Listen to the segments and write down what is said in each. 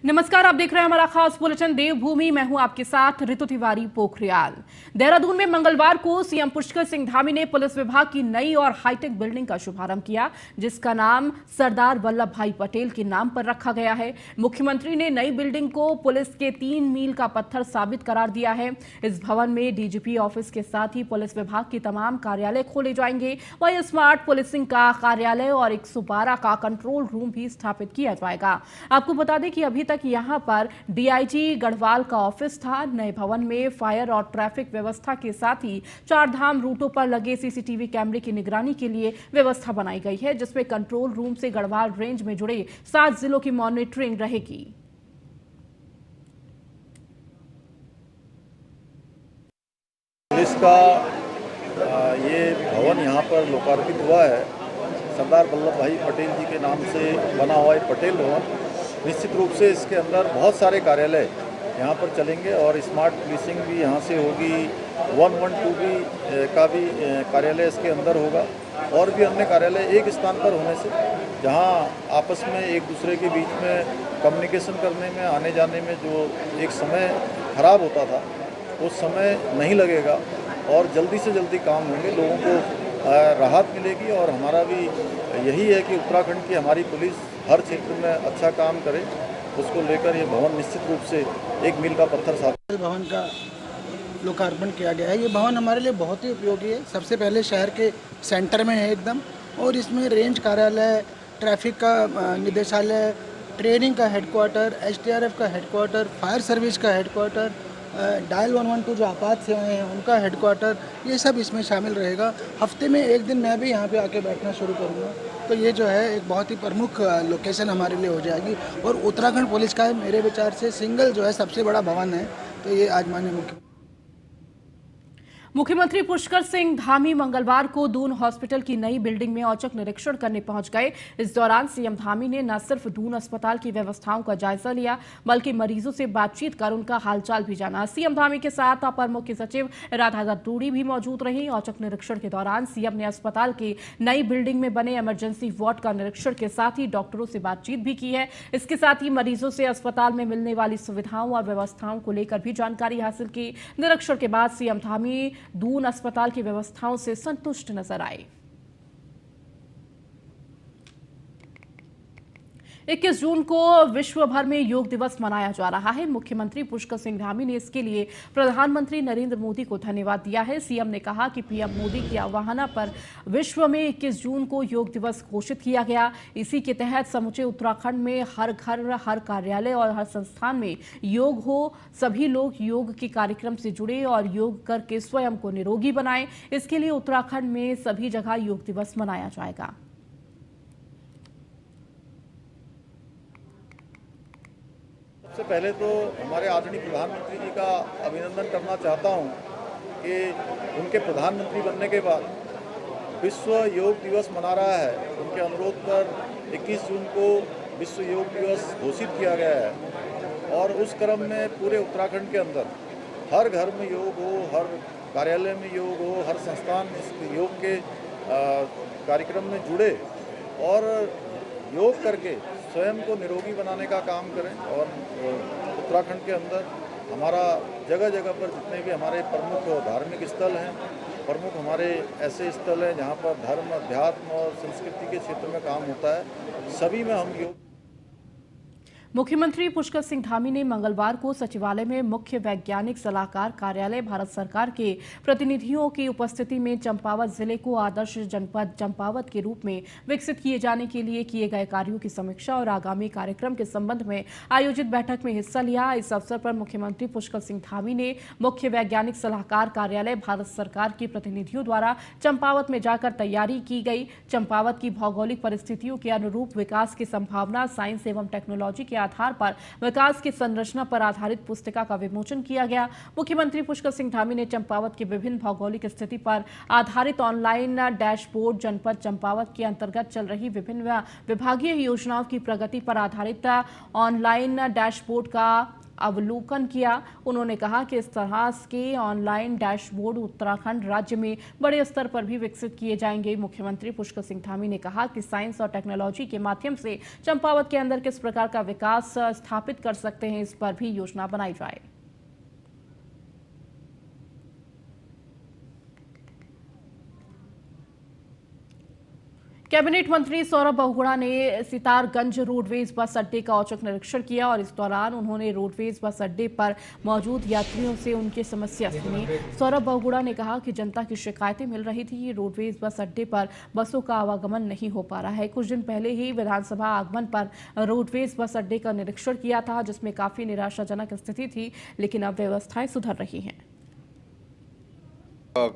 नमस्कार, आप देख रहे हैं हमारा खास बुलेटिन देवभूमि। मैं हूं आपके साथ ऋतु तिवारी पोखरियाल। देहरादून में मंगलवार को सीएम पुष्कर सिंह धामी ने पुलिस विभाग की नई और हाईटेक बिल्डिंग का शुभारंभ किया, जिसका नाम सरदार वल्लभ भाई पटेल के नाम पर रखा गया है। मुख्यमंत्री ने नई बिल्डिंग को पुलिस के 3 मील का पत्थर साबित करार दिया है। इस भवन में डीजीपी ऑफिस के साथ ही पुलिस विभाग के तमाम कार्यालय खोले जाएंगे। वहीं स्मार्ट पुलिसिंग का कार्यालय और 112 का कंट्रोल रूम भी स्थापित किया जाएगा। आपको बता दें कि अभी तक यहां पर डीआईजी गढ़वाल का ऑफिस था। नए भवन में फायर और ट्रैफिक व्यवस्था के साथ ही 4 धाम रूटों पर लगे सीसीटीवी कैमरे की निगरानी के लिए व्यवस्था बनाई गई है, जिसमें कंट्रोल रूम से गढ़वाल रेंज में जुड़े 7 जिलों की मॉनिटरिंग रहेगी। पुलिस का ये भवन यहाँ पर लोकार्पित हुआ है। सरदार वल्लभ भाई पटेल जी के नाम से बना हुआ है पटेल भवन। निश्चित रूप से इसके अंदर बहुत सारे कार्यालय यहाँ पर चलेंगे और स्मार्ट पुलिसिंग भी यहाँ से होगी। 112 भी का भी कार्यालय इसके अंदर होगा और भी अन्य कार्यालय एक स्थान पर होने से जहाँ आपस में एक दूसरे के बीच में कम्युनिकेशन करने में, आने जाने में जो एक समय खराब होता था, वो समय नहीं लगेगा और जल्दी से जल्दी काम होंगे, लोगों को राहत मिलेगी। और हमारा भी यही है कि उत्तराखंड की हमारी पुलिस हर क्षेत्र में अच्छा काम करे, उसको लेकर ये भवन निश्चित रूप से 1 मील का पत्थर साबित। भवन का लोकार्पण किया गया है। ये भवन हमारे लिए बहुत ही उपयोगी है। सबसे पहले शहर के सेंटर में है एकदम, और इसमें रेंज कार्यालय, ट्रैफिक का निदेशालय, ट्रेनिंग का हेडक्वार्टर, एसडीआरएफ का हेडक्वार्टर, फायर सर्विस का हेडक्वार्टर, डायल 112 जो आपात सेवाएं हैं उनका हेडक्वार्टर, ये सब इसमें शामिल रहेगा। हफ्ते में एक दिन मैं भी यहाँ पे आके बैठना शुरू करूँगा, तो ये जो है एक बहुत ही प्रमुख लोकेशन हमारे लिए हो जाएगी। और उत्तराखंड पुलिस का मेरे विचार से सिंगल जो है सबसे बड़ा भवन है, तो ये आज माननीय मुख्यमंत्री पुष्कर सिंह धामी मंगलवार को दून हॉस्पिटल की नई बिल्डिंग में औचक निरीक्षण करने पहुंच गए। इस दौरान सीएम धामी ने न सिर्फ दून अस्पताल की व्यवस्थाओं का जायजा लिया, बल्कि मरीजों से बातचीत कर उनका हालचाल भी जाना। सीएम धामी के साथ अपर मुख्य सचिव राधा दत्तूड़ी भी मौजूद रही। औचक निरीक्षण के दौरान सीएम ने अस्पताल की नई बिल्डिंग में बने इमरजेंसी वार्ड का निरीक्षण के साथ ही डॉक्टरों से बातचीत भी की है। इसके साथ ही मरीजों से अस्पताल में मिलने वाली सुविधाओं और व्यवस्थाओं को लेकर भी जानकारी हासिल की। निरीक्षण के बाद सीएम धामी दून अस्पताल की व्यवस्थाओं से संतुष्ट नजर आए। 21 जून को विश्व भर में योग दिवस मनाया जा रहा है। मुख्यमंत्री पुष्कर सिंह धामी ने इसके लिए प्रधानमंत्री नरेंद्र मोदी को धन्यवाद दिया है। सीएम ने कहा कि पीएम मोदी की आह्वान पर विश्व में 21 जून को योग दिवस घोषित किया गया। इसी के तहत समूचे उत्तराखंड में हर घर, हर कार्यालय और हर संस्थान में योग हो। सभी लोग योग के कार्यक्रम से जुड़े और योग करके स्वयं को निरोगी बनाएं। इसके लिए उत्तराखंड में सभी जगह योग दिवस मनाया जाएगा। सबसे पहले तो हमारे आदरणीय प्रधानमंत्री जी का अभिनंदन करना चाहता हूं कि उनके प्रधानमंत्री बनने के बाद विश्व योग दिवस मना रहा है। उनके अनुरोध पर 21 जून को विश्व योग दिवस घोषित किया गया है और उस क्रम में पूरे उत्तराखंड के अंदर हर घर में योग हो, हर कार्यालय में योग हो, हर संस्थान इस योग के कार्यक्रम में जुड़े और योग करके स्वयं को निरोगी बनाने का काम करें। और उत्तराखंड के अंदर हमारा जगह जगह पर जितने भी हमारे प्रमुख धार्मिक स्थल हैं, प्रमुख हमारे ऐसे स्थल हैं जहाँ पर धर्म, अध्यात्म और संस्कृति के क्षेत्र में काम होता है, सभी में हम योग। मुख्यमंत्री पुष्कर सिंह धामी ने मंगलवार को सचिवालय में मुख्य वैज्ञानिक सलाहकार कार्यालय भारत सरकार के प्रतिनिधियों की उपस्थिति में चंपावत जिले को आदर्श जनपद चंपावत के रूप में विकसित किए जाने के लिए किए गए कार्यों की समीक्षा और आगामी कार्यक्रम के संबंध में आयोजित बैठक में हिस्सा लिया। इस अवसर पर मुख्यमंत्री पुष्कर सिंह धामी ने मुख्य वैज्ञानिक सलाहकार कार्यालय भारत सरकार के प्रतिनिधियों द्वारा चंपावत में जाकर तैयारी की गई चंपावत की भौगोलिक परिस्थितियों के अनुरूप विकास की संभावना, साइंस एवं टेक्नोलॉजी के आधार पर विकास की संरचना पर आधारित पुस्तिका का विमोचन किया गया। मुख्यमंत्री पुष्कर सिंह धामी ने चंपावत की विभिन्न भौगोलिक स्थिति पर आधारित ऑनलाइन डैशबोर्ड, जनपद चंपावत के अंतर्गत चल रही विभिन्न विभागीय योजनाओं की प्रगति पर आधारित ऑनलाइन डैशबोर्ड का अवलोकन किया। उन्होंने कहा कि इस तरह के ऑनलाइन डैशबोर्ड उत्तराखंड राज्य में बड़े स्तर पर भी विकसित किए जाएंगे। मुख्यमंत्री पुष्कर सिंह धामी ने कहा कि साइंस और टेक्नोलॉजी के माध्यम से चंपावत के अंदर किस प्रकार का विकास स्थापित कर सकते हैं, इस पर भी योजना बनाई जाए। कैबिनेट मंत्री सौरभ बहुगुणा ने सितारगंज रोडवेज बस अड्डे का औचक निरीक्षण किया और इस दौरान उन्होंने रोडवेज बस अड्डे पर मौजूद यात्रियों से उनकी समस्या सुनी। सौरभ बहुगुणा ने कहा कि जनता की शिकायतें मिल रही थी कि रोडवेज बस अड्डे पर बसों का आवागमन नहीं हो पा रहा है। कुछ दिन पहले ही विधानसभा आगमन पर रोडवेज बस अड्डे का निरीक्षण किया था, जिसमें काफी निराशाजनक स्थिति थी, लेकिन अब व्यवस्थाएं सुधर रही हैं।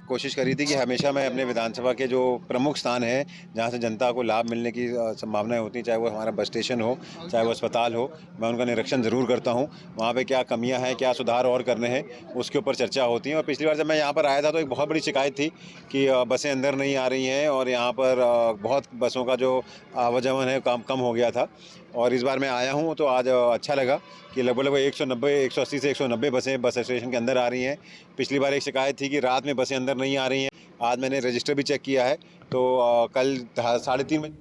कोशिश करी थी कि हमेशा मैं अपने विधानसभा के जो प्रमुख स्थान हैं जहां से जनता को लाभ मिलने की संभावनाएं होती हैं, चाहे वो हमारा बस स्टेशन हो, चाहे वो अस्पताल हो, मैं उनका निरीक्षण ज़रूर करता हूं। वहां पे क्या कमियां हैं, क्या सुधार और करने हैं, उसके ऊपर चर्चा होती है। और पिछली बार जब मैं यहाँ पर आया था तो एक बहुत बड़ी शिकायत थी कि बसें अंदर नहीं आ रही हैं और यहाँ पर बहुत बसों का जो आवागमन है कम हो गया था। और इस बार मैं आया हूँ तो आज अच्छा लगा कि लगभग 180 से 190 बसें बस स्टेशन के अंदर आ रही हैं। पिछली बार एक शिकायत थी कि रात में बसें अंदर नहीं आ रही हैं। आज मैंने रजिस्टर भी चेक किया है तो कल 3:30 बजे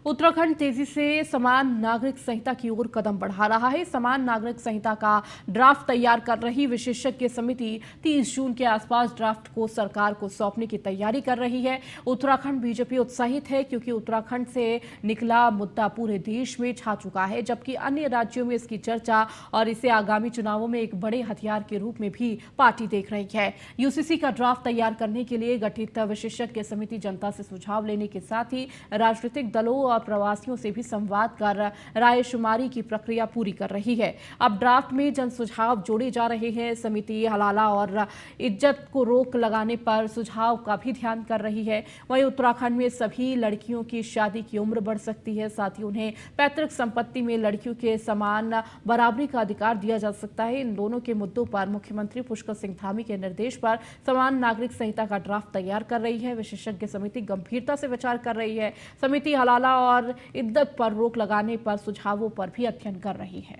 उत्तराखंड तेजी से समान नागरिक संहिता की ओर कदम बढ़ा रहा है। समान नागरिक संहिता का ड्राफ्ट तैयार कर रही विशेषज्ञ समिति 30 जून के आसपास ड्राफ्ट को सरकार को सौंपने की तैयारी कर रही है। उत्तराखंड बीजेपी उत्साहित है क्योंकि उत्तराखंड से निकला मुद्दा पूरे देश में छा चुका है, जबकि अन्य राज्यों में इसकी चर्चा और इसे आगामी चुनावों में एक बड़े हथियार के रूप में भी पार्टी देख रही है। यूसीसी का ड्राफ्ट तैयार करने के लिए गठित विशेषज्ञ समिति जनता से सुझाव लेने के साथ ही राजनीतिक दलों और प्रवासियों से भी संवाद कर रायशुमारी की प्रक्रिया पूरी कर रही है। अब ड्राफ्ट में जन सुझाव जोड़े जा रहे हैं। समिति हलाला और इज्जत को रोक लगाने पर सुझाव का भी ध्यान कर रही है। वहीं उत्तराखंड में सभी लड़कियों की शादी की उम्र बढ़ सकती है, साथ ही उन्हें पैतृक संपत्ति में लड़कियों के समान बराबरी का अधिकार दिया जा सकता है। इन दोनों के मुद्दों पर मुख्यमंत्री पुष्कर सिंह धामी के निर्देश पर समान नागरिक संहिता का ड्राफ्ट तैयार कर रही है। विशेषज्ञ समिति गंभीरता से विचार कर रही है। समिति हलाला और इद्दत पर रोक लगाने पर सुझावों पर भी अध्ययन कर रही है।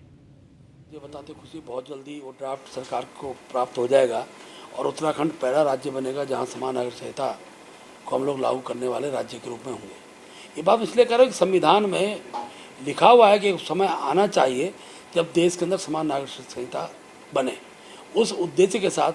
ये बताते खुशी बहुत जल्दी वो ड्राफ्ट सरकार को प्राप्त हो जाएगा और उत्तराखंड पहला राज्य बनेगा जहां समान नागरिक संहिता को हम लोग लागू करने वाले राज्य के रूप में होंगे। ये बात इसलिए कह रहे हैं कि संविधान में लिखा हुआ है कि समय आना चाहिए जब देश के अंदर समान नागरिक संहिता बने। उस उद्देश्य के साथ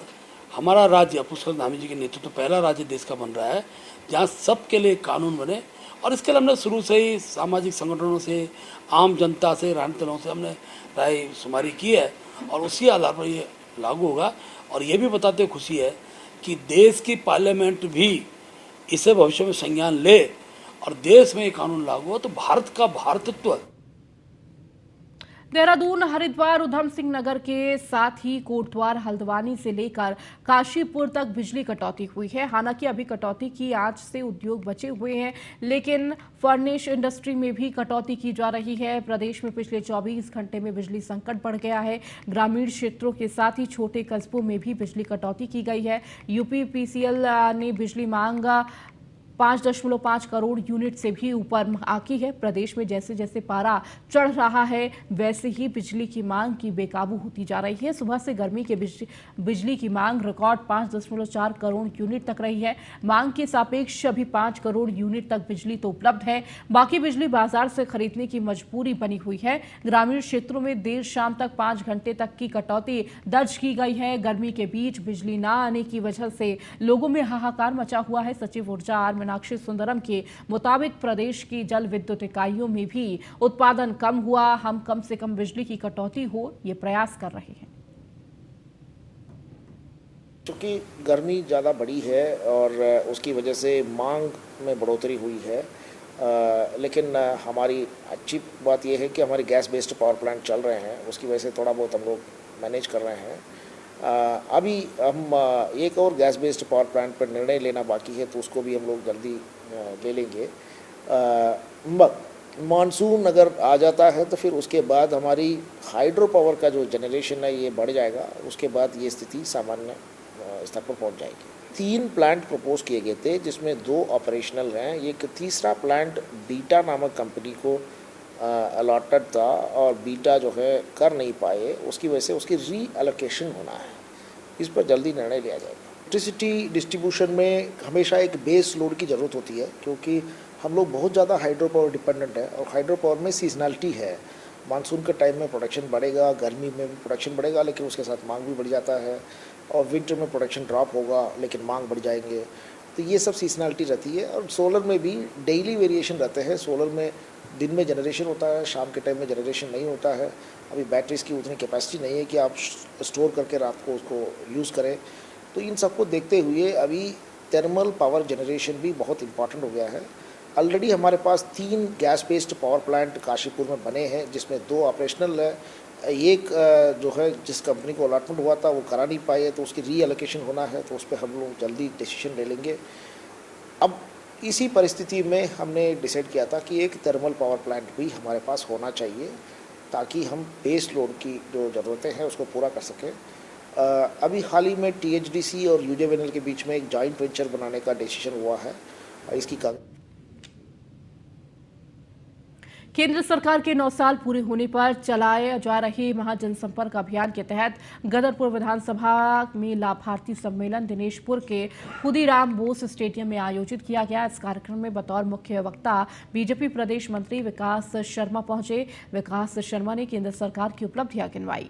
हमारा राज्य पुष्कर धामी जी के नेतृत्व पहला राज्य देश का बन रहा है जहाँ सबके लिए कानून बने। और इसके लिए हमने शुरू से ही सामाजिक संगठनों से, आम जनता से, राजनीतिक दलों से हमने रायशुमारी की है और उसी आधार पर ये लागू होगा। और ये भी बताते खुशी है कि देश की पार्लियामेंट भी इसे भविष्य में संज्ञान ले और देश में ये कानून लागू हो तो भारत का भारतत्व। देहरादून, हरिद्वार, उधम सिंह नगर के साथ ही कोटद्वार, हल्द्वानी से लेकर काशीपुर तक बिजली कटौती हुई है। हालांकि अभी कटौती की आंच से उद्योग बचे हुए हैं, लेकिन फर्निश इंडस्ट्री में भी कटौती की जा रही है। प्रदेश में पिछले 24 घंटे में बिजली संकट बढ़ गया है। ग्रामीण क्षेत्रों के साथ ही छोटे कस्बों में भी बिजली कटौती की गई है। यूपीपीसीएल ने बिजली मांग 5.5 करोड़ यूनिट से भी ऊपर आकी है। प्रदेश में जैसे जैसे पारा चढ़ रहा है वैसे ही बिजली की मांग की बेकाबू होती जा रही है। सुबह से गर्मी के बिजली की मांग रिकॉर्ड 5.4 करोड़ यूनिट तक रही है। मांग के सापेक्ष अभी 5 करोड़ यूनिट तक बिजली तो उपलब्ध है, बाकी बिजली बाजार से खरीदने की मजबूरी बनी हुई है। ग्रामीण क्षेत्रों में देर शाम तक 5 घंटे तक की कटौती दर्ज की गई है। गर्मी के बीच बिजली न आने की वजह से लोगों में हाहाकार मचा हुआ है। सचिव ऊर्जा आर मीनाक्षी सुंदरम के मुताबिक प्रदेश की जल विद्युत इकाइयों में भी उत्पादन कम हुआ। हम कम से कम बिजली की कटौती हो ये प्रयास कर रहे हैं। क्योंकि गर्मी ज़्यादा बढ़ी है और उसकी वजह से मांग में बढ़ोतरी हुई है, लेकिन हमारी अच्छी बात यह है कि हमारे गैस बेस्ड पावर प्लांट चल रहे हैं, उसकी वजह से थोड़ा बहुत हम लोग मैनेज कर रहे हैं। अभी हम एक और गैस बेस्ड पावर प्लांट पर निर्णय लेना बाकी है, तो उसको भी हम लोग जल्दी ले लेंगे। मानसून अगर आ जाता है तो फिर उसके बाद हमारी हाइड्रो पावर का जो जनरेशन है ये बढ़ जाएगा, उसके बाद ये स्थिति सामान्य स्तर पर पहुंच जाएगी। 3 प्लांट प्रपोज किए गए थे जिसमें 2 ऑपरेशनल हैं। एक तीसरा प्लांट बीटा नामक कंपनी को अलॉटेड था और बीटा जो है कर नहीं पाए, उसकी वजह से उसकी री एलोकेशन होना है। इस पर जल्दी निर्णय लिया जाएगा। इलेक्ट्रिसिटी डिस्ट्रीब्यूशन में हमेशा एक बेस लोड की ज़रूरत होती है, क्योंकि हम लोग बहुत ज़्यादा हाइड्रो पावर डिपेंडेंट है और हाइड्रो पावर में सीजनलिटी है। मानसून के टाइम में प्रोडक्शन बढ़ेगा, गर्मी में भी प्रोडक्शन बढ़ेगा, लेकिन उसके साथ मांग भी बढ़ जाता है, और विंटर में प्रोडक्शन ड्रॉप होगा लेकिन मांग बढ़ जाएंगे। तो ये सब सीजनलिटी रहती है। और सोलर में भी डेली वेरिएशन रहते हैं। सोलर में दिन में जनरेशन होता है, शाम के टाइम में जनरेशन नहीं होता है। अभी बैटरीज की उतनी कैपेसिटी नहीं है कि आप स्टोर करके रात को उसको यूज़ करें। तो इन सबको देखते हुए अभी थर्मल पावर जनरेशन भी बहुत इम्पॉर्टेंट हो गया है। ऑलरेडी हमारे पास 3 gas based power plant Kashipur में बने हैं, जिसमें 2 ऑपरेशनल है। एक जो है जिस कंपनी को अलॉटमेंट हुआ था वो करा नहीं पाए, तो उसकी री एलोकेशन होना है, तो उस पर हम लोग जल्दी डिसीजन ले लेंगे। अब इसी परिस्थिति में हमने डिसाइड किया था कि एक थर्मल पावर प्लांट भी हमारे पास होना चाहिए, ताकि हम बेस लोड की जो ज़रूरतें हैं उसको पूरा कर सकें। अभी हाल ही में THDC और UJVNL के बीच में एक जॉइंट वेंचर बनाने का डिसीजन हुआ है। इसकी केंद्र सरकार के 9 साल पूरे होने पर चलाए जा रहे महाजनसंपर्क अभियान के तहत गदरपुर विधानसभा में लाभार्थी सम्मेलन दिनेशपुर के खुदीराम बोस स्टेडियम में आयोजित किया गया। इस कार्यक्रम में बतौर मुख्य वक्ता बीजेपी प्रदेश मंत्री विकास शर्मा पहुंचे। विकास शर्मा ने केंद्र सरकार की उपलब्धियां गिनवाई।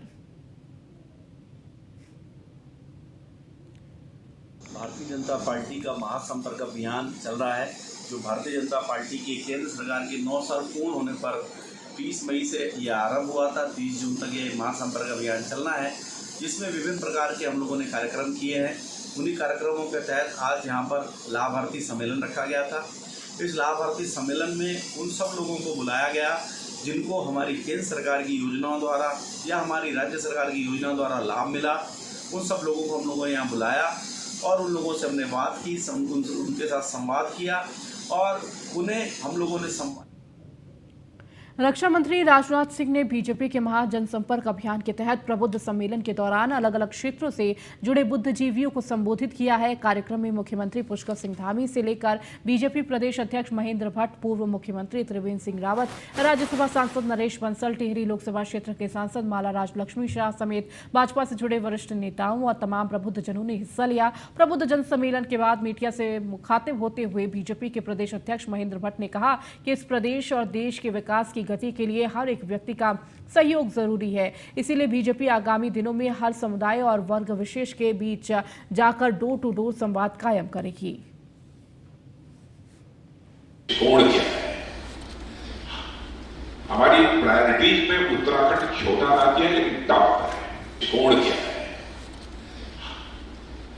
भारतीय जनता पार्टी का महासंपर्क अभियान चल रहा है, जो भारतीय जनता पार्टी की केंद्र सरकार के 9 साल पूर्ण होने पर 20 मई से ये आरंभ हुआ था। 30 जून तक ये महासंपर्क अभियान चलना है, जिसमें विभिन्न प्रकार के हम लोगों ने कार्यक्रम किए हैं। उन्हीं कार्यक्रमों के तहत आज यहाँ पर लाभार्थी सम्मेलन रखा गया था। इस लाभार्थी सम्मेलन में उन सब लोगों को बुलाया गया जिनको हमारी केंद्र सरकार की योजनाओं द्वारा या हमारी राज्य सरकार की योजनाओं द्वारा लाभ मिला। उन सब लोगों को हम लोगों ने यहाँ बुलाया और उन लोगों से हमने बात की, उनके साथ संवाद किया और उन्हें हम लोगों ने रक्षा मंत्री राजनाथ सिंह ने बीजेपी के महाजनसंपर्क अभियान के तहत प्रबुद्ध सम्मेलन के दौरान अलग अलग क्षेत्रों से जुड़े बुद्धिजीवियों को संबोधित किया है। कार्यक्रम में मुख्यमंत्री पुष्कर सिंह धामी से लेकर बीजेपी प्रदेश अध्यक्ष महेंद्र भट्ट, पूर्व मुख्यमंत्री त्रिवेंद्र सिंह रावत, राज्यसभा सांसद नरेश बंसल, टिहरी लोकसभा क्षेत्र के सांसद माला राज लक्ष्मी शाह समेत भाजपा से जुड़े वरिष्ठ नेताओं और तमाम प्रबुद्धजनों ने हिस्सा लिया। प्रबुद्ध जन सम्मेलन के बाद मीडिया से मुखातिब होते हुए बीजेपी के प्रदेश अध्यक्ष महेंद्र भट्ट ने कहा कि इस प्रदेश और देश के विकास की गति के लिए हर एक व्यक्ति का सहयोग जरूरी है। इसीलिए बीजेपी आगामी दिनों में हर समुदाय और वर्ग विशेष के बीच जाकर डोर टू डोर संवाद कायम करेगी। कोण क्या है? हमारी प्रायोरिटीज में उत्तराखंड छोटा राज्य है लेकिन टॉप है। कोण क्या है?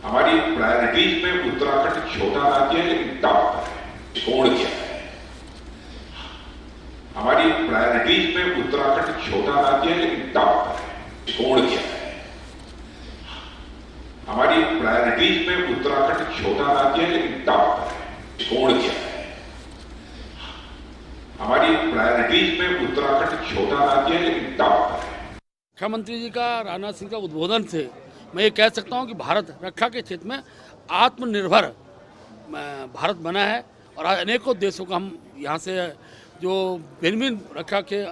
हमारी प्रायोरिटीज में उत्तराखंड छोटा राज्य है लेकिन टॉप है। कोण क्या है? हमारी प्रायोरिटीज में उत्तराखंड छोटा राज्य है लेकिन टॉप है। कोण क्या है? हमारी प्रायोरिटीज में उत्तराखंड छोटा राज्य है लेकिन टॉप है। कोण क्या है? हमारी प्रायोरिटीज में उत्तराखंड छोटा राज्य है लेकिन टॉप है। मुख्यमंत्री जी का राजनाथ सिंह का उद्बोधन से मैं ये कह सकता हूँ कि भारत रक्षा के क्षेत्र में आत्मनिर्भर भारत बना है और आज अनेकों देशों को हम यहाँ से जो भिन्न रक्षा के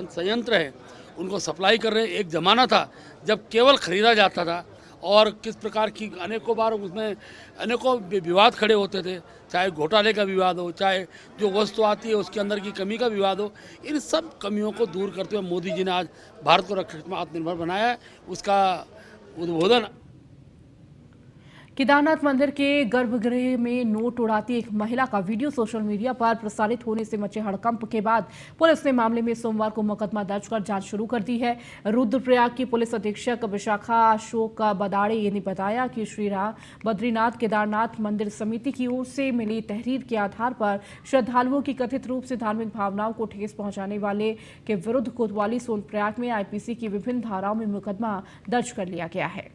संयंत्र हैं उनको सप्लाई कर रहे हैं। एक ज़माना था जब केवल खरीदा जाता था और किस प्रकार की अनेकों बार उसमें अनेकों विवाद खड़े होते थे, चाहे घोटाले का विवाद हो, चाहे जो वस्तु आती है उसके अंदर की कमी का विवाद हो। इन सब कमियों को दूर करते हुए मोदी जी ने आज भारत को रक्षा में आत्मनिर्भर बनाया है। उसका उद्बोधन केदारनाथ मंदिर के गर्भगृह में नोट उड़ाती एक महिला का वीडियो सोशल मीडिया पर प्रसारित होने से मचे हड़कंप के बाद पुलिस ने मामले में सोमवार को मुकदमा दर्ज कर जांच शुरू कर दी है। रुद्रप्रयाग की पुलिस अधीक्षक विशाखा अशोक बदाड़े ने बताया कि श्री बद्रीनाथ केदारनाथ मंदिर समिति की ओर से मिली तहरीर के आधार पर श्रद्धालुओं की कथित रूप से धार्मिक भावनाओं को ठेस पहुंचाने वाले के विरुद्ध कोतवाली सोनप्रयाग में IPC की विभिन्न धाराओं में मुकदमा दर्ज कर लिया गया है।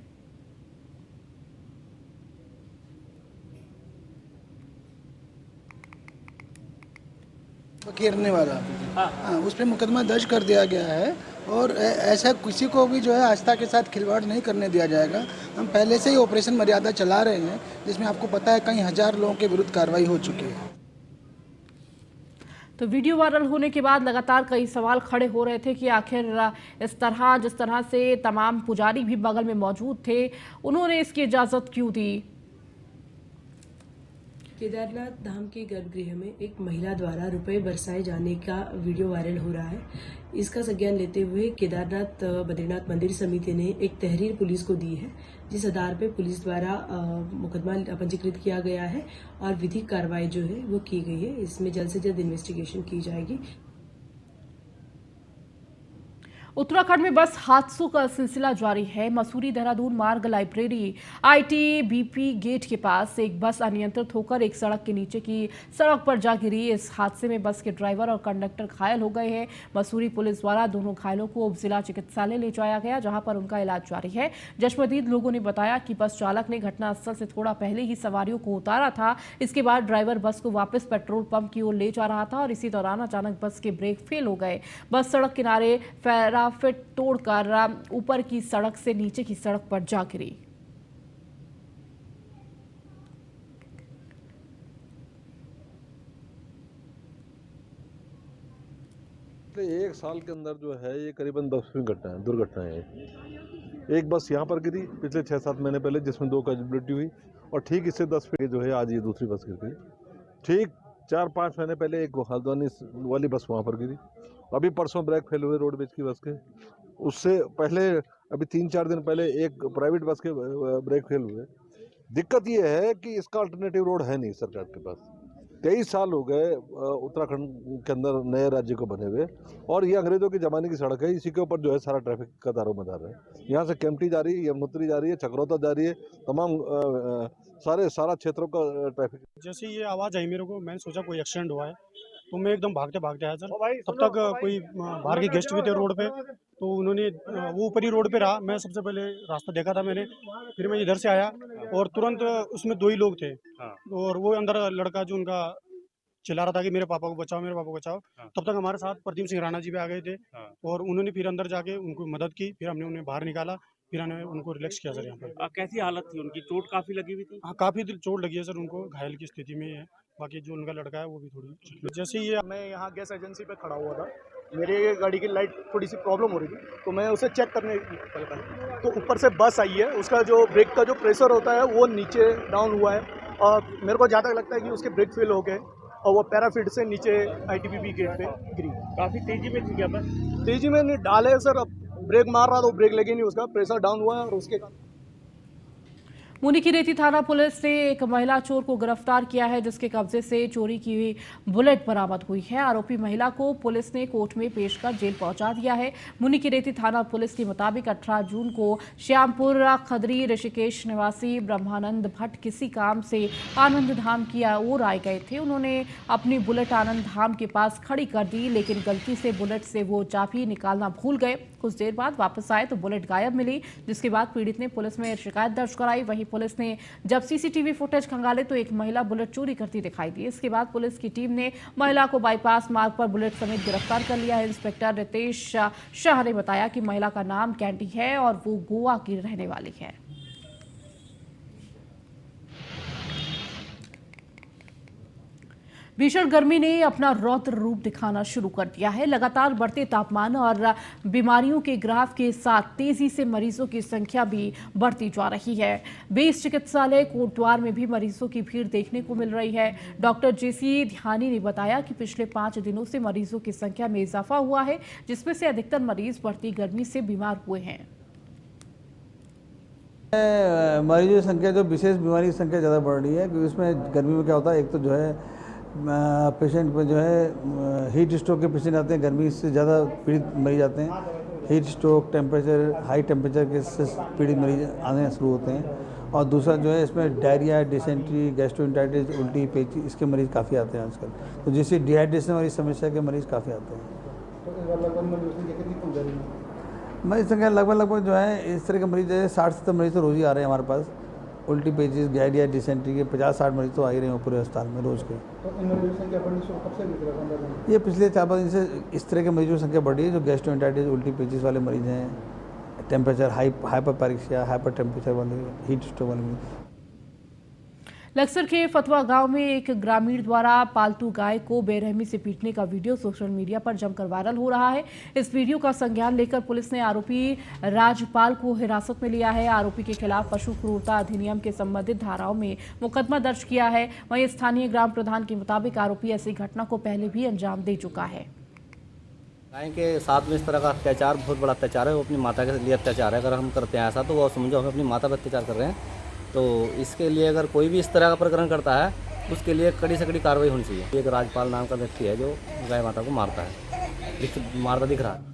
घेरने वाला हाँ, उस पर मुकदमा दर्ज कर दिया गया है और ऐसा किसी को भी जो है आस्था के साथ खिलवाड़ नहीं करने दिया जाएगा। हम पहले से ही ऑपरेशन मर्यादा चला रहे हैं, जिसमें आपको पता है कई हजार लोगों के विरुद्ध कार्रवाई हो चुकी है। तो वीडियो वायरल होने के बाद लगातार कई सवाल खड़े हो रहे थे कि आखिर जिस तरह से तमाम पुजारी भी बगल में मौजूद थे, उन्होंने इसकी इजाजत क्यों दी। केदारनाथ धाम के गर्भगृह में एक महिला द्वारा रुपए बरसाए जाने का वीडियो वायरल हो रहा है। इसका संज्ञान लेते हुए केदारनाथ बद्रीनाथ मंदिर समिति ने एक तहरीर पुलिस को दी है, जिस आधार पर पुलिस द्वारा मुकदमा पंजीकृत किया गया है और विधिक कार्रवाई जो है वो की गई है। इसमें जल्द से जल्द इन्वेस्टिगेशन की जाएगी। उत्तराखंड में बस हादसों का सिलसिला जारी है। मसूरी देहरादून मार्ग लाइब्रेरी ITBP गेट के पास एक बस अनियंत्रित होकर एक सड़क के नीचे की सड़क पर जा गिरी। इस हादसे में बस के ड्राइवर और कंडक्टर घायल हो गए हैं। मसूरी पुलिस द्वारा दोनों घायलों को उप जिला चिकित्सालय ले जाया गया, जहां पर उनका इलाज जारी है। जशमदीद लोगों ने बताया कि बस चालक ने घटनास्थल से थोड़ा पहले ही सवारियों को उतारा था। इसके बाद ड्राइवर बस को वापस पेट्रोल पंप की ओर ले जा रहा था और इसी दौरान अचानक बस के ब्रेक फेल हो गए। बस सड़क किनारे फिट तोड़कर ऊपर की सड़क से नीचे की सड़क पर जा गिरी। एक साल के अंदर जो है ये करीबन 10 दुर्घटनाएं हैं। एक बस यहाँ पर गिरी पिछले 6-7 महीने पहले, जिसमें 2 कैजुअलिटी हुई, और ठीक इससे 10 पे जो है आज ये दूसरी बस गिर गई। ठीक 4-5 महीने पहले एक हल्द्वानी वाली बस वहाँ पर गिरी। अभी परसों ब्रेक फेल हुए रोडवेज की बस के। उससे पहले अभी 3-4 दिन पहले एक प्राइवेट बस के ब्रेक फेल हुए। दिक्कत ये है कि इसका अल्टरनेटिव रोड है नहीं सरकार के पास। 23 साल हो गए उत्तराखंड के अंदर नए राज्य को बने हुए, और ये अंग्रेजों के ज़माने की सड़क है। इसी के ऊपर जो है सारा ट्रैफिक का दारोमदार है। यहाँ से केम्प्टी जा रही है, यमुनोत्री जा रही है, चक्रोता जा रही है, तमाम सारा क्षेत्रों का ट्रैफिक। जैसे ये आवाज़ आई मेरे को, मैंने सोचा कोई एक्सीडेंट हुआ है, तो मैं एकदम भागते आया सर। तब तक कोई बाहर के गेस्ट भी थे रोड पे, तो उन्होंने वो ऊपरी रोड पे रहा। मैं सबसे पहले रास्ता देखा था मैंने, फिर मैं इधर से आया और तुरंत उसमें 2 ही लोग थे। और वो अंदर लड़का जो उनका चिल्ला रहा था कि मेरे पापा को बचाओ, मेरे पापा को बचाओ। तब तक हमारे साथ प्रदीप सिंह राणा जी भी आ गए थे, और उन्होंने फिर अंदर जाके उनको मदद की। फिर हमने उन्हें बाहर निकाला, फिर हमने उनको रिलैक्स किया सर। यहाँ पर कैसी हालत थी उनकी? चोट काफी लगी हुई थी? हाँ, काफ़ी चोट लगी है सर उनको, घायल की स्थिति में है। बाकी जो उनका लड़का है वो भी थोड़ी। जैसे ये मैं यहाँ गैस एजेंसी पे खड़ा हुआ था, मेरे गाड़ी की लाइट थोड़ी सी प्रॉब्लम हो रही थी, तो मैं उसे चेक करने निकला, तो ऊपर से बस आई है। उसका जो ब्रेक का जो प्रेशर होता है वो नीचे डाउन हुआ है, और मेरे को ज़्यादा लगता है कि उसके ब्रेक फेल हो गए और वो पैराफीट से नीचे ITBP गेट पे गिरी। काफी तेजी में थी क्या बस? तेजी में नहीं डाले सर, अब ब्रेक मार रहा तो ब्रेक लगी नहीं, उसका प्रेशर डाउन हुआ है। और उसके मुनिकीरेती थाना पुलिस ने एक महिला चोर को गिरफ्तार किया है, जिसके कब्जे से चोरी की हुई बुलेट बरामद हुई है। आरोपी महिला को पुलिस ने कोर्ट में पेश कर जेल पहुंचा दिया है। मुनिकीरेती थाना पुलिस के मुताबिक 18 जून को श्यामपुर खदरी ऋषिकेश निवासी ब्रह्मानंद भट्ट किसी काम से आनंद धाम की ओर आए गए थे। उन्होंने अपनी बुलेट आनंद धाम के पास खड़ी कर दी, लेकिन गलती से बुलेट से वो चाबी निकालना भूल गए। कुछ देर बाद वापस आए तो बुलेट गायब मिली, जिसके बाद पीड़ित ने पुलिस में शिकायत दर्ज कराई। वहीं पुलिस ने जब CCTV फुटेज खंगाले तो एक महिला बुलेट चोरी करती दिखाई दी। इसके बाद पुलिस की टीम ने महिला को बाईपास मार्ग पर बुलेट समेत गिरफ्तार कर लिया है। इंस्पेक्टर रितेश शाह ने बताया कि महिला का नाम कैंडी है और वो गोवा की रहने वाली है। भीषण गर्मी ने अपना रौद्र रूप दिखाना शुरू कर दिया है। लगातार बढ़ते तापमान और बीमारियों के ग्राफ के साथ तेजी से मरीजों की संख्या भी बढ़ती जा रही है। बेस चिकित्सालय कोटद्वार में भी मरीजों की भीड़ देखने को मिल रही है। डॉक्टर JC ध्यानी ने बताया कि पिछले 5 दिनों से मरीजों की संख्या में इजाफा हुआ है, जिसमें से अधिकतर मरीज बढ़ती गर्मी से बीमार हुए हैं। मरीजों की संख्या, जो विशेष बीमारी की संख्या ज़्यादा बढ़ रही है, क्योंकि उसमें गर्मी में क्या होता है, एक तो जो है पेशेंट में जो है हीट स्ट्रोक के पेशेंट आते हैं, गर्मी से ज़्यादा पीड़ित मरीज आते हैं। Heat stroke, temperature, high temperature के से पीड़ित मरीज आने शुरू होते हैं। और दूसरा जो है इसमें डायरिया, डिसेंट्री, गैस्ट्रोएंटेराइटिस, उल्टी, पेची, इसके मरीज काफ़ी आते हैं आजकल। तो जिससे डिहाइड्रेशन वाली समस्या के मरीज काफ़ी आते हैं। मरीज संख्या लगभग जो है इस तरह के मरीज जो है 60-70 मरीज तो रोज़ ही आ रहे हैं हमारे पास। उल्टी, पेचिस, डायरिया, डिसेंट्री के 50-60 मरीज तो आ ही रहे हैं पूरे अस्पताल में रोज़ के। तो इन मरीजों की संख्या बढ़ने से कब से दिख रहा है? ये पिछले 4-5 दिन से इस तरह के मरीजों की संख्या बढ़ी है, जो गैस्ट्रोएंटेराइटिस, उल्टी, पेचिस वाले मरीज हैं, टेम्परेचर हाइपरपैरेक्सिया, हाइपर टेम्परेचर वाले, हीट स्ट्रोक वाले। लक्सर के फतवा गांव में एक ग्रामीण द्वारा पालतू गाय को बेरहमी से पीटने का वीडियो सोशल मीडिया पर जमकर वायरल हो रहा है। इस वीडियो का संज्ञान लेकर पुलिस ने आरोपी राजपाल को हिरासत में लिया है। आरोपी के खिलाफ पशु क्रूरता अधिनियम के संबंधित धाराओं में मुकदमा दर्ज किया है। वहीं स्थानीय ग्राम प्रधान के मुताबिक आरोपी ऐसी घटना को पहले भी अंजाम दे चुका है। गाय के साथ में इस तरह का अत्याचार बहुत बड़ा अत्याचार है। वो अपनी माता के लिए अत्याचार है। अगर हम करते हैं ऐसा तो वो समझो हम अपनी माता पर अत्याचार कर रहे हैं। तो इसके लिए अगर कोई भी इस तरह का प्रकरण करता है उसके लिए कड़ी से कड़ी कार्रवाई होनी चाहिए। एक राजपाल नाम का व्यक्ति है जो गाय माता को मारता है, मारता दिख रहा है।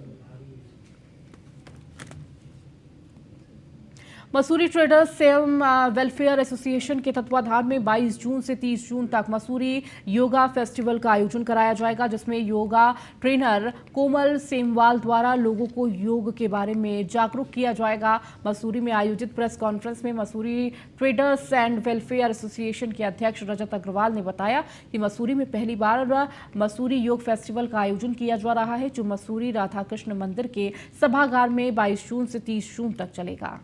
मसूरी ट्रेडर्स एवं वेलफेयर एसोसिएशन के तत्वाधान में 22 जून से 30 जून तक मसूरी योगा फेस्टिवल का आयोजन कराया जाएगा, जिसमें योगा ट्रेनर कोमल सेमवाल द्वारा लोगों को योग के बारे में जागरूक किया जाएगा। मसूरी में आयोजित प्रेस कॉन्फ्रेंस में Mussoorie traders and welfare association के अध्यक्ष रजत अग्रवाल ने बताया कि मसूरी में पहली बार मसूरी योग फेस्टिवल का आयोजन किया जा रहा है, जो मसूरी राधाकृष्ण मंदिर के सभागार में 22 जून से 30 जून तक चलेगा।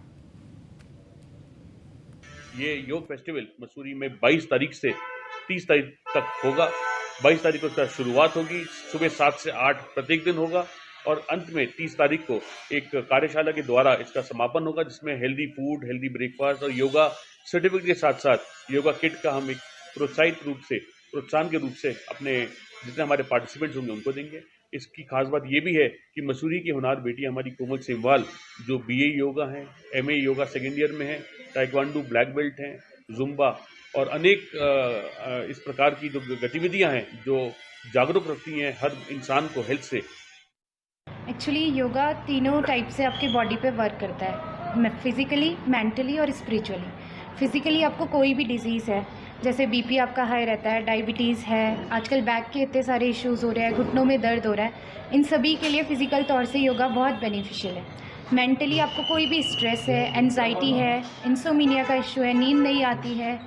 ये योग फेस्टिवल मसूरी में 22 तारीख से 30 तारीख तक होगा। 22 तारीख को इसका शुरुआत होगी, सुबह 7 से 8 प्रत्येक दिन होगा और अंत में 30 तारीख को एक कार्यशाला के द्वारा इसका समापन होगा, जिसमें हेल्दी फूड, हेल्दी ब्रेकफास्ट और योगा सर्टिफिकेट के साथ साथ योगा किट का हम एक प्रोत्साहन के रूप से अपने जितने हमारे पार्टिसिपेंट्स होंगे उनको देंगे। इसकी खास बात ये भी है कि मसूरी की होनहार बेटी हमारी कोमल सेमवाल जो BA योगा हैं, MA योगा सेकेंड ईयर में है, टाइक्वांडो ब्लैक बेल्ट हैं, जुम्बा और अनेक इस प्रकार की जो गतिविधियां हैं जो जागरूक रखती हैं हर इंसान को हेल्थ से। एक्चुअली योगा तीनों टाइप से आपके बॉडी पे वर्क करता है, फिजिकली, मेंटली और स्पिरिचुअली। फिजिकली आपको कोई भी डिजीज़ है, जैसे BP आपका हाई रहता है, डायबिटीज़ है, आजकल बैक के इतने सारे इश्यूज़ हो रहे हैं, घुटनों में दर्द हो रहा है, इन सभी के लिए फ़िज़िकल तौर से योगा बहुत बेनिफिशियल है। मेंटली आपको कोई भी स्ट्रेस है, एंजाइटी है, इंसोमिनिया का इशू है, नींद नहीं आती है,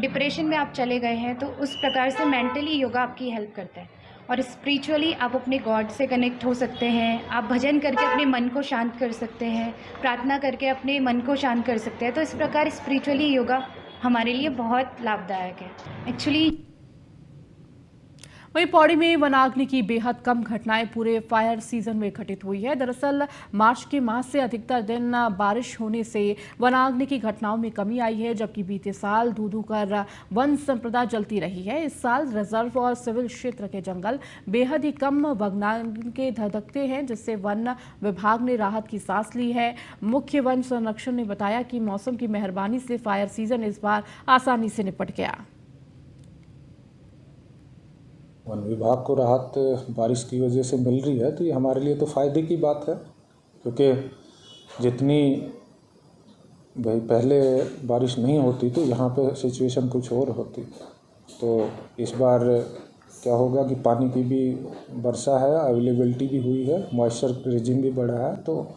डिप्रेशन में आप चले गए हैं, तो उस प्रकार से मेंटली योगा आपकी हेल्प करता है। और स्पिरिचुअली आप अपने गॉड से कनेक्ट हो सकते हैं, आप भजन करके अपने मन को शांत कर सकते हैं, प्रार्थना करके अपने मन को शांत कर सकते हैं। तो इस प्रकार स्पिरिचुअली योगा हमारे लिए बहुत लाभदायक है। एक्चुअली वहीं पौड़ी में वनाग्नि की बेहद कम घटनाएं पूरे फायर सीजन में घटित हुई है। दरअसल मार्च के माह से अधिकतर दिन बारिश होने से वनाग्नि की घटनाओं में कमी आई है, जबकि बीते साल धू कर वन संपदा जलती रही है। इस साल रिजर्व और सिविल क्षेत्र के जंगल बेहद ही कम वनाग्नि के धधकते हैं, जिससे वन विभाग ने राहत की सांस ली है। मुख्य वन संरक्षण ने बताया कि मौसम की मेहरबानी से फायर सीजन इस बार आसानी से निपट गया। वन विभाग को राहत बारिश की वजह से मिल रही है, तो ये हमारे लिए तो फ़ायदे की बात है, क्योंकि जितनी भाई पहले बारिश नहीं होती तो यहाँ पे सिचुएशन कुछ और होती। तो इस बार क्या होगा कि पानी की भी वर्षा है, अवेलेबिलिटी भी हुई है, मॉइस्चर रेजिम भी बढ़ा है, तो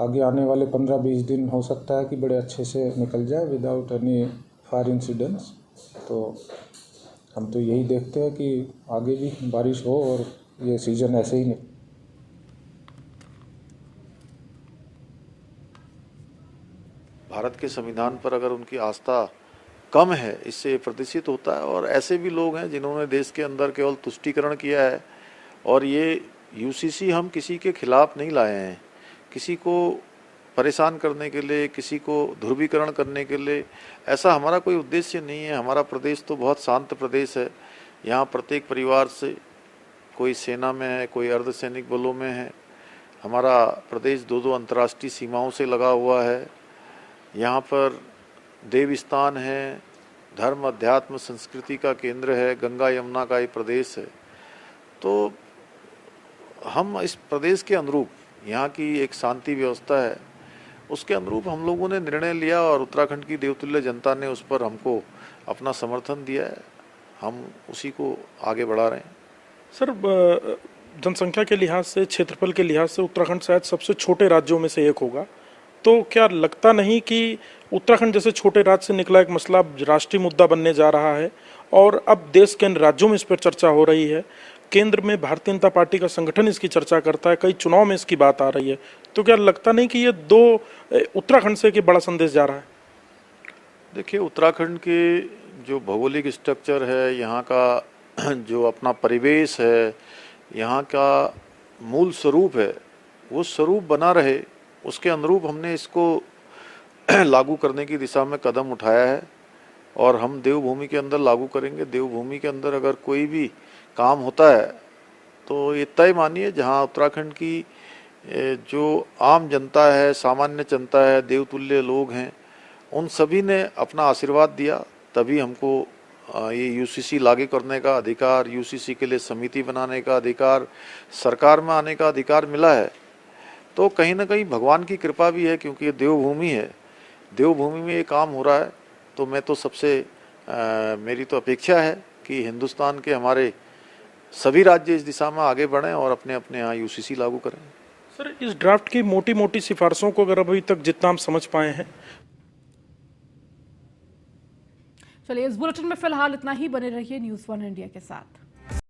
आगे आने वाले 15-20 दिन हो सकता है कि बड़े अच्छे से निकल जाए विदाउट एनी फायर इंसिडेंट्स। तो हम तो यही देखते हैं कि आगे भी बारिश हो और ये सीज़न ऐसे ही निकले। भारत के संविधान पर अगर उनकी आस्था कम है, इससे प्रदर्शित होता है। और ऐसे भी लोग हैं जिन्होंने देश के अंदर केवल तुष्टीकरण किया है, और ये UCC हम किसी के खिलाफ नहीं लाए हैं, किसी को परेशान करने के लिए, किसी को ध्रुवीकरण करने के लिए, ऐसा हमारा कोई उद्देश्य नहीं है। हमारा प्रदेश तो बहुत शांत प्रदेश है। यहाँ प्रत्येक परिवार से कोई सेना में है, कोई अर्धसैनिक बलों में है। हमारा प्रदेश 2 अंतर्राष्ट्रीय सीमाओं से लगा हुआ है। यहाँ पर देव स्थान है, धर्म अध्यात्म संस्कृति का केंद्र है, गंगा यमुना का ये प्रदेश है। तो हम इस प्रदेश के अनुरूप, यहाँ की एक शांति व्यवस्था है, उसके अनुरूप हम लोगों ने निर्णय लिया और उत्तराखंड की देवतुल्य जनता ने उस पर हमको अपना समर्थन दिया है। हम उसी को आगे बढ़ा रहे हैं। सर, जनसंख्या के लिहाज से, क्षेत्रफल के लिहाज से उत्तराखंड शायद सबसे छोटे राज्यों में से एक होगा, तो क्या लगता नहीं कि उत्तराखंड जैसे छोटे राज्य से निकला एक मसला राष्ट्रीय मुद्दा बनने जा रहा है और अब देश के अन्य राज्यों में इस पर चर्चा हो रही है? केंद्र में भारतीय जनता पार्टी का संगठन इसकी चर्चा करता है, कई चुनाव में इसकी बात आ रही है, तो क्या लगता नहीं कि ये उत्तराखंड से एक बड़ा संदेश जा रहा है? देखिए, उत्तराखंड के जो भौगोलिक स्ट्रक्चर है, यहाँ का जो अपना परिवेश है, यहाँ का मूल स्वरूप है, वो स्वरूप बना रहे, उसके अनुरूप हमने इसको लागू करने की दिशा में कदम उठाया है और हम देवभूमि के अंदर लागू करेंगे। देवभूमि के अंदर अगर कोई भी काम होता है तो ये तय मानिए जहाँ उत्तराखंड की जो आम जनता है, सामान्य जनता है, देवतुल्य लोग हैं, उन सभी ने अपना आशीर्वाद दिया, तभी हमको ये यूसीसी लागू करने का अधिकार, यूसीसी के लिए समिति बनाने का अधिकार, सरकार में आने का अधिकार मिला है। तो कहीं ना कहीं भगवान की कृपा भी है, क्योंकि ये देवभूमि है, देवभूमि में ये काम हो रहा है। तो मैं तो सबसे मेरी तो अपेक्षा है कि हिंदुस्तान के हमारे सभी राज्य इस दिशा में आगे बढ़ें और अपने अपने यहाँ यूसीसी लागू करें। सर, इस ड्राफ्ट की मोटी मोटी सिफारिशों को अगर अभी तक जितना हम समझ पाए हैं। चलिए, इस बुलेटिन में फिलहाल इतना ही। बने रहिए न्यूज़ 1 इंडिया के साथ।